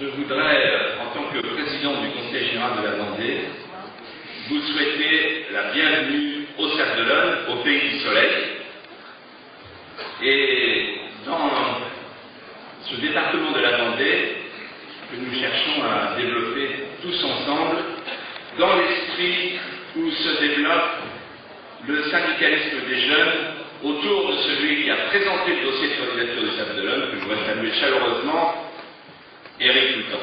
je voudrais, en tant que président du Conseil général de la Vendée, vous souhaiter la bienvenue au Sable d'Olonne, au pays du soleil. Et dans ce département de la Vendée, que nous cherchons à développer tous ensemble, dans l'esprit où se développe le syndicalisme des jeunes, autour de celui qui a présenté le dossier de candidature du Sable d'Olonne, que je voudrais saluer chaleureusement, Éric Loutan.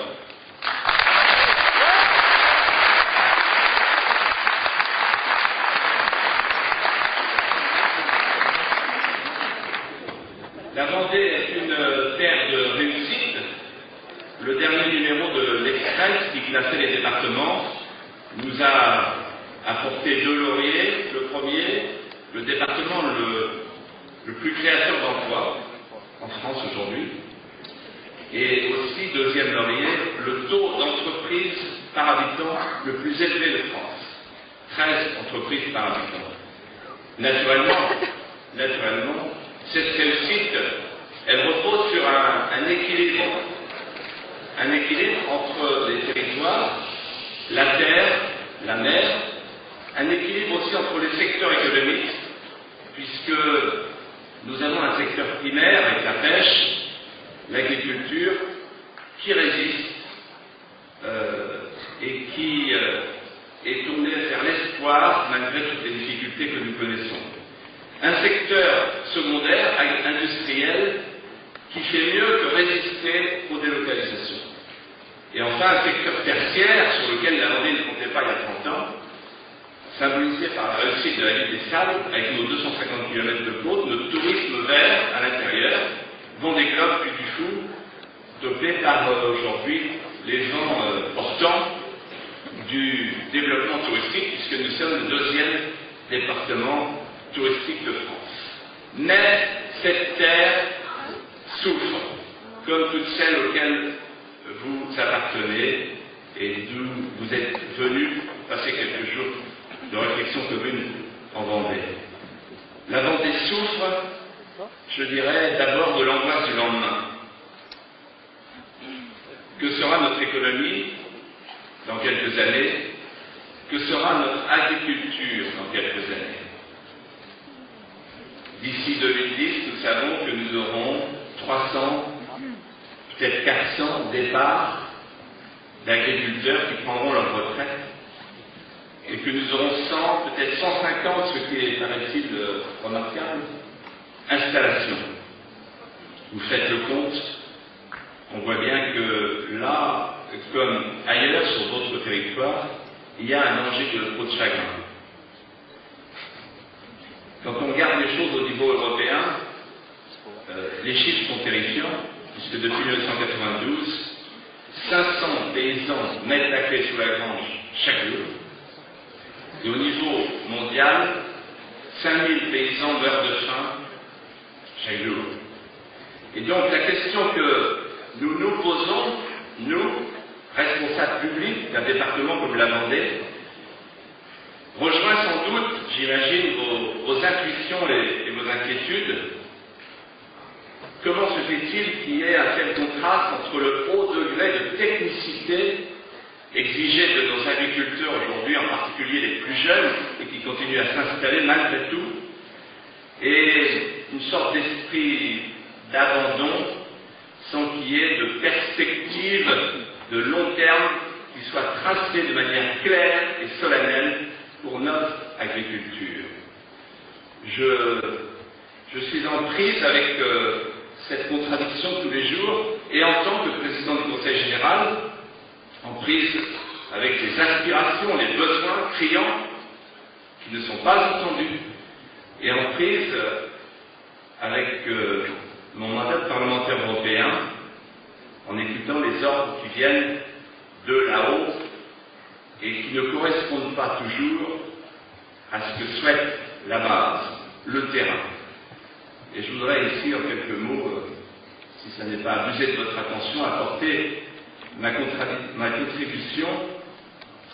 La Vendée est une terre de réussite. Le dernier numéro de l'Express, qui classait les départements, nous a apporté 2 lauriers. Le premier, le département le plus créateur d'emplois en France aujourd'hui. Et aussi, deuxième laurier, le taux d'entreprise par habitant le plus élevé de France. 13 entreprises par habitant. Naturellement, cette réussite, elle repose sur un équilibre. Un équilibre entre les territoires, la terre, la mer, un équilibre aussi entre les secteurs économiques, puisque nous avons un secteur primaire avec la pêche, l'agriculture, qui résiste et qui est tourné vers l'espoir malgré toutes les difficultés que nous connaissons. Un secteur secondaire, industriel, qui fait mieux que résister aux délocalisations. Et enfin, un secteur tertiaire sur lequel la Vendée ne comptait pas il y a 30 ans, symbolisé par la réussite de la ville des Sables, avec nos 250 km de côte, notre tourisme vert à l'intérieur, Vendée Globe, Puy du Fou, dopé par aujourd'hui les gens portants du développement touristique, puisque nous sommes le 2e département touristique de France. Mais cette terre souffre, comme toutes celles auxquelles vous appartenez et d'où vous êtes venus passer quelques jours de réflexion commune en Vendée. La Vendée souffre, je dirais, d'abord de l'angoisse du lendemain. Que sera notre économie dans quelques années? Que sera notre agriculture dans quelques années? D'ici 2010, nous savons que nous aurons 300, peut-être 400 départs d'agriculteurs qui prendront leur retraite et que nous aurons 100, peut-être 150, ce qui est, paraît-il, remarquable, installations. Vous faites le compte, on voit bien que là, comme ailleurs sur d'autres territoires, il y a un danger de peau de chagrin. Quand on regarde les choses au niveau européen, les chiffres sont terrifiants, puisque depuis 1992, 500 paysans mettent la clé sous la grange chaque jour. Et au niveau mondial, 5000 paysans meurent de faim chaque jour. Et donc la question que nous nous posons, nous, responsables publics d'un département comme la Vendée, rejoint sans doute, j'imagine, vos intuitions et vos inquiétudes. Comment se fait-il qu'il y ait un tel contraste entre le haut degré de technicité exigé de nos agriculteurs aujourd'hui, en particulier les plus jeunes, et qui continuent à s'installer malgré tout, et une sorte d'esprit d'abandon sans qu'il y ait de perspective de long terme qui soit tracée de manière claire et solennelle pour notre agriculture. Je suis en prise avec cette contradiction tous les jours, et en tant que président du Conseil général, en prise avec les aspirations, les besoins criants qui ne sont pas entendus, et en prise avec mon mandat de parlementaire européen, en écoutant les ordres qui viennent de là-haut et qui ne correspondent pas toujours à ce que souhaite la base, le terrain. Et je voudrais ici, en quelques mots, si ça n'est pas abusé de votre attention, apporter ma contribution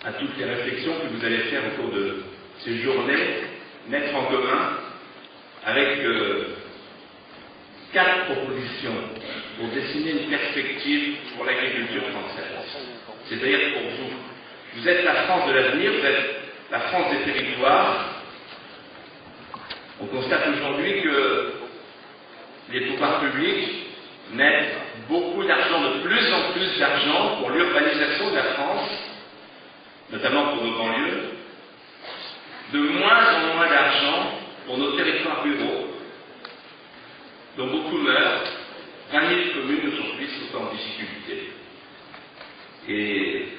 à toutes les réflexions que vous allez faire au cours de ces journées, mettre en commun avec 4 propositions pour dessiner une perspective pour pour l'agriculture française. C'est-à-dire pour vous. Vous êtes la France de l'avenir, vous êtes la France des territoires. On constate aujourd'hui que les pouvoirs publics mettent beaucoup d'argent, de plus en plus d'argent pour l'urbanisation de la France, notamment pour nos banlieues, de moins en moins d'argent pour nos territoires ruraux, dont beaucoup meurent. 20 000 communes aujourd'hui sont en difficulté. Et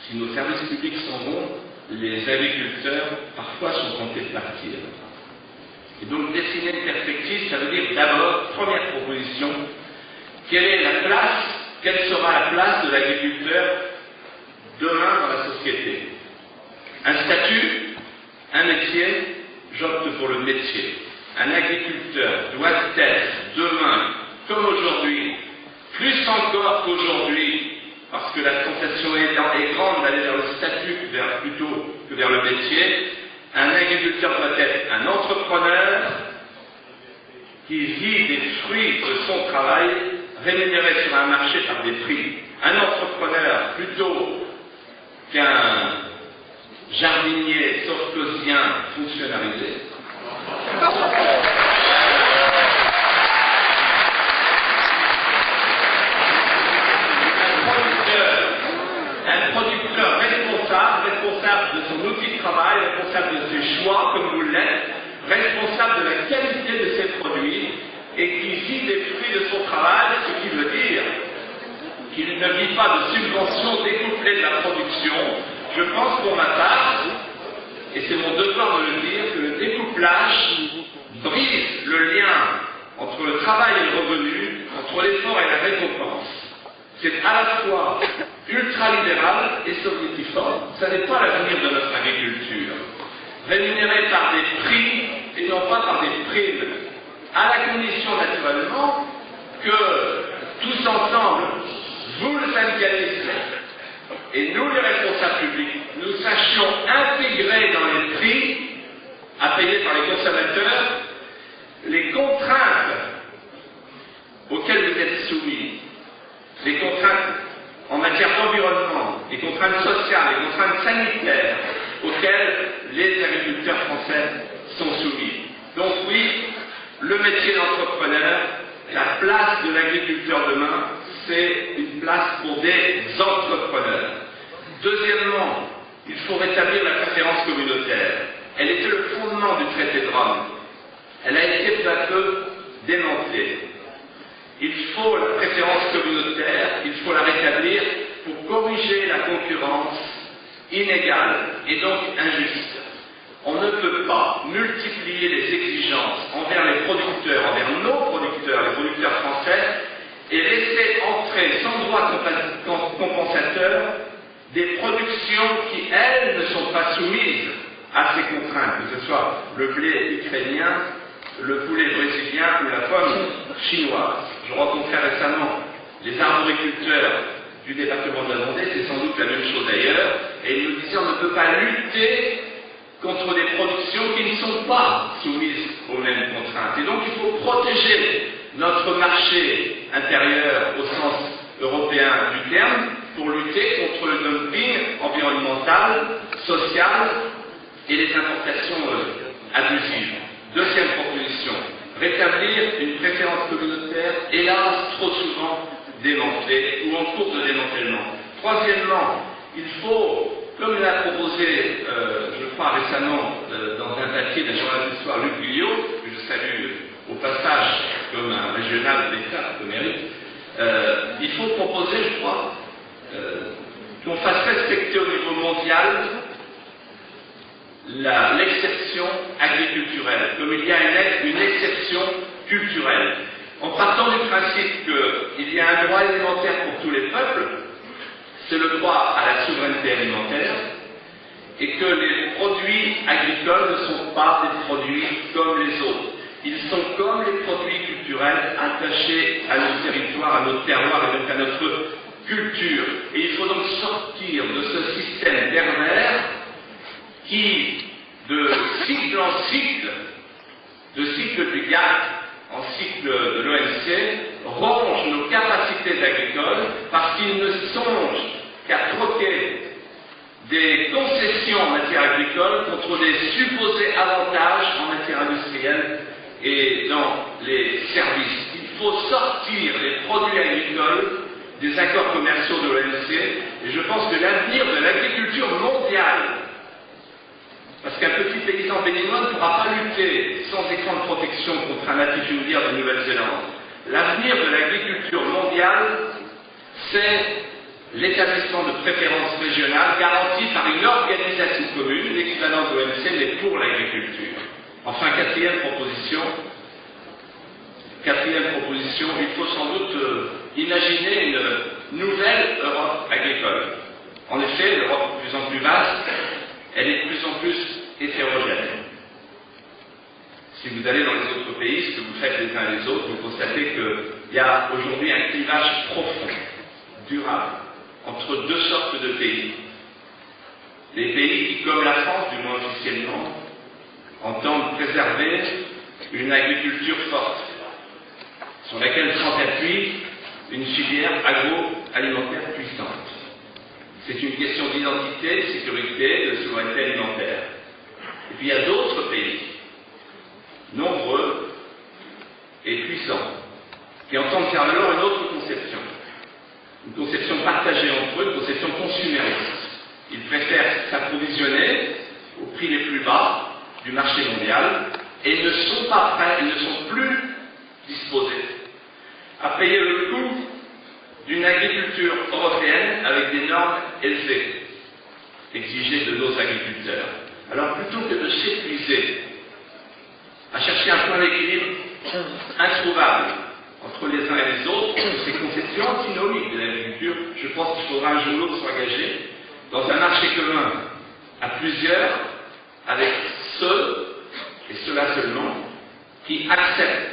si nos services publics s'en vont, les agriculteurs parfois sont tentés de partir. Et donc dessiner une perspective, ça veut dire d'abord, première proposition, quelle sera la place de l'agriculteur demain dans la société? Un statut, un métier, j'opte pour le métier. Un agriculteur doit être demain, comme aujourd'hui, plus encore qu'aujourd'hui, parce que la tentation est grande d'aller vers le statut plutôt que vers le métier. Un agriculteur doit être un entrepreneur qui vit des fruits de son travail rémunérés sur un marché par des prix. Un entrepreneur plutôt qu'un jardinier sofcosien fonctionnalisé. Un producteur responsable de son outil de travail, responsable de ses choix, comme vous l'êtes, responsable de la qualité de ses produits, et qui vit des fruits de son travail, ce qui veut dire qu'il ne vit pas de subventions découplées de la production. Je pense pour ma part, et c'est mon devoir de le dire, que le découplage brise le lien entre le travail et le revenu, entre l'effort et la récompense. C'est à la fois ultralibéral et soviétiforme. Ça n'est pas l'avenir de notre agriculture. Rémunéré par des prix et non pas par des primes. À la condition, naturellement, que tous ensemble, vous le syndicalisme et nous les responsables publics, nous sachions intégrer dans les prix à payer par les consommateurs les contraintes auxquelles vous êtes soumis. Les contraintes en matière d'environnement, les contraintes sociales, les contraintes sanitaires auxquelles les agriculteurs français sont soumis. Donc oui, le métier d'entrepreneur, la place de l'agriculteur demain, c'est une place pour des entrepreneurs. Deuxièmement, il faut rétablir la préférence communautaire. Elle était le fondement du traité de Rome. Elle a été peu à peu démantelée. Il faut la préférence communautaire, il faut la rétablir pour corriger la concurrence inégale et donc injuste. On ne peut pas multiplier les exigences envers les producteurs, envers nos producteurs, les producteurs français, et laisser entrer sans droit compensateur des productions qui, elles, ne sont pas soumises à ces contraintes, que ce soit le blé ukrainien, le poulet brésilien ou la pomme chinoise. Je rencontrais récemment les arboriculteurs du département de la Vendée, c'est sans doute la même chose ailleurs, et ils nous disaient on ne peut pas lutter contre des productions qui ne sont pas soumises aux mêmes contraintes. Et donc il faut protéger notre marché intérieur au sens européen du terme pour lutter contre le dumping environnemental, social et les importations abusives. Deuxième proposition, rétablir une préférence communautaire, hélas trop souvent démantelée ou en cours de démantèlement. Troisièmement, il faut, comme l'a proposé, je crois récemment, dans un papier d'un journaliste d'histoire, Luc Guyot, que je salue au passage comme un régional d'État de mérite, il faut proposer, je crois, qu'on fasse respecter au niveau mondial l'exception agriculturelle, comme il y a une exception culturelle, en partant du principe qu'il y a un droit alimentaire pour tous les peuples, c'est le droit à la souveraineté alimentaire, et que les produits agricoles ne sont pas des produits comme les autres. Ils sont comme les produits culturels attachés à nos territoires, à notre terroir et donc à notre culture. Et il faut donc sortir de ce système pervers qui, de cycle en cycle, de cycle du GATT en cycle de l'OMC, ronge nos capacités agricoles parce qu'ils ne songent qu'à troquer des concessions en matière agricole contre des supposés avantages en matière industrielle et dans les services. Il faut sortir les produits agricoles des accords commerciaux de l'OMC, et je pense que l'avenir de l'agriculture mondiale, parce qu'un petit paysan béninois ne pourra pas lutter sans écran de protection contre un latifundiaire de Nouvelle-Zélande. L'avenir de l'agriculture mondiale, c'est l'établissement de préférences régionales garanties par une organisation commune, l'équivalent de l'OMC, mais pour l'agriculture. Enfin, quatrième proposition, il faut sans doute imaginer une nouvelle Europe agricole. En effet, l'Europe est de plus en plus vaste, elle est de plus en plus hétérogène. Si vous allez dans les autres pays, ce que vous faites les uns et les autres, vous constatez qu'il y a aujourd'hui un clivage profond, durable, entre deux sortes de pays. Les pays qui, comme la France, du moins officiellement, entendent préserver une agriculture forte, sur laquelle s'appuie une filière agroalimentaire puissante. C'est une question d'identité, de sécurité, de souveraineté alimentaire. Et puis il y a d'autres pays, nombreux et puissants, qui entendent faire alors une autre conception partagée entre eux, une conception consumériste. Ils préfèrent s'approvisionner au prix les plus bas du marché mondial et ne sont pas prêts, ils ne sont plus disposés à payer le coût d'une agriculture européenne avec des normes élevées exigées de nos agriculteurs. Alors plutôt que de s'épuiser à chercher un point d'équilibre introuvable entre les uns et les autres, ces conceptions antinomiques de l'agriculture, je pense qu'il faudra un jour ou l'autre s'engager dans un marché commun à plusieurs avec ceux, et ceux-là seulement, qui acceptent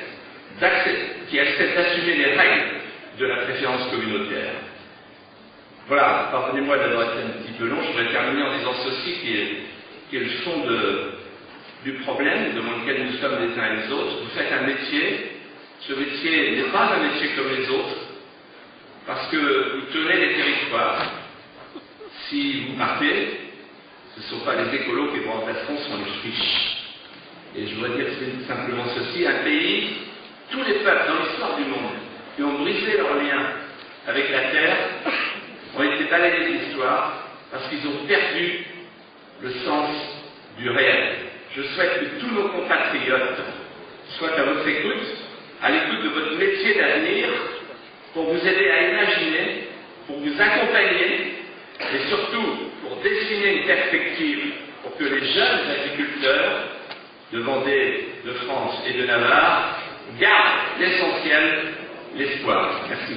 d'assumer les règles de la préférence communautaire. Voilà, pardonnez-moi d'avoir été un petit peu long, je voudrais terminer en disant ceci qui est le fond du problème devant lequel nous sommes les uns et les autres. Vous faites un métier, ce métier n'est pas un métier comme les autres, parce que vous tenez les territoires. Si vous partez, ce ne sont pas les écolos qui vous remplaceront, ce sont les friches. Et je voudrais dire simplement ceci, un pays, tous les peuples dans l'histoire du monde qui ont brisé leurs liens avec la terre ont été balayés de l'histoire parce qu'ils ont perdu le sens du réel. Je souhaite que tous nos compatriotes soient à votre écoute, à l'écoute de votre métier d'avenir, pour vous aider à imaginer, pour vous accompagner, et surtout pour dessiner une perspective pour que les jeunes agriculteurs de Vendée, de France et de Navarre gardent l'essentiel, l'espoir. Merci.